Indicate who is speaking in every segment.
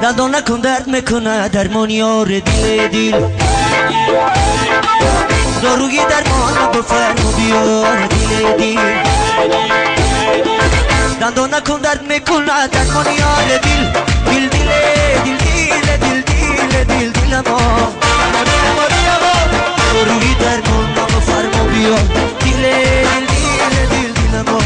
Speaker 1: دندان نکن درد میکنه درمانیار دل دل داروی درمان بفرما بیار دل دل دندان نکن درد میکنه درمانیار دل دل دل دل دل دل دل دل دل ما داروی درمان بفرما بیار دل دل دل دل ما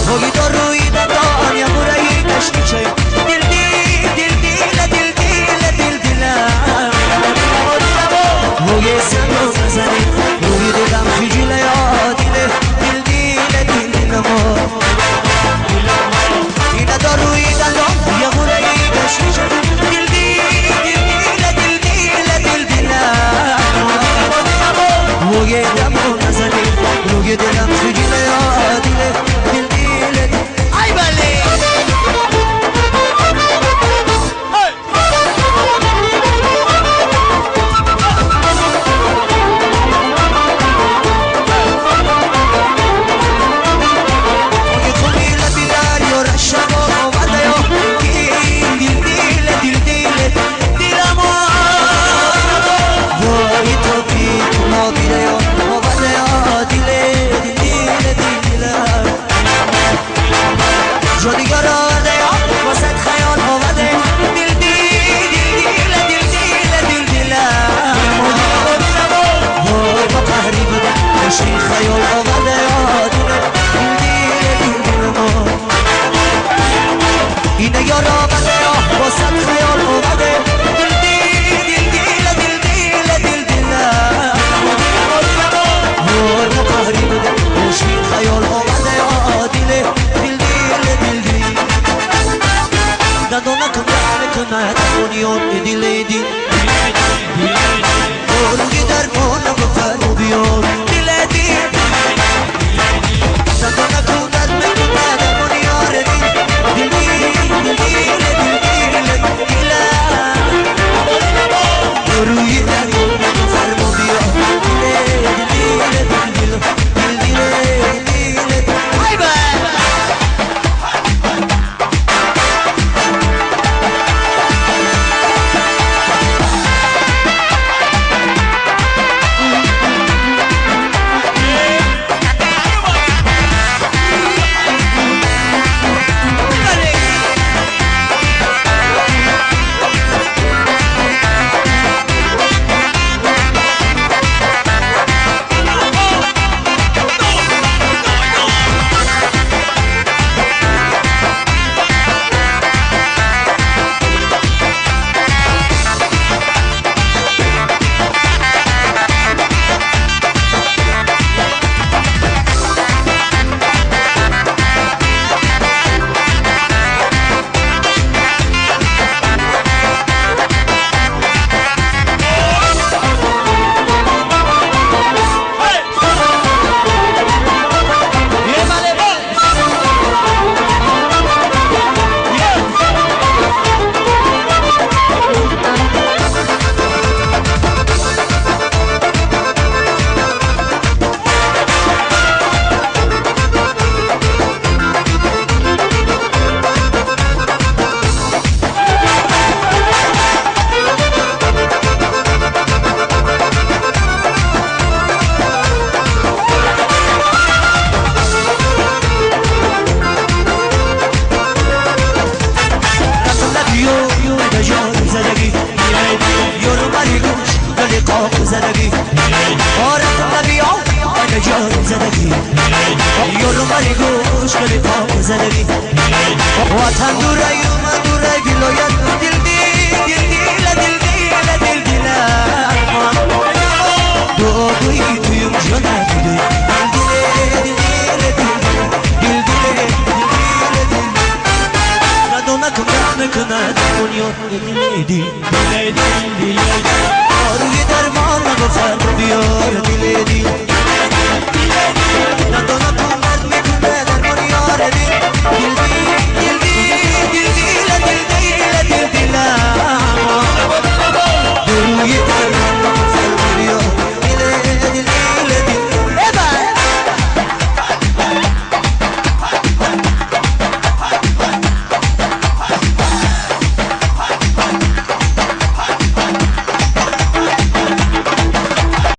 Speaker 1: وای داروی دندان یا برای نشنیچه دل دل دل دل دل دل دل دل وای سنو نزنی روی دلم خجیله یا دل دل دل دل دل ما این داروی دندان یا برای نشنیچه دل دل دل دل دل دل وای دمو نزنی روی دلم خجیله یا دل
Speaker 2: دل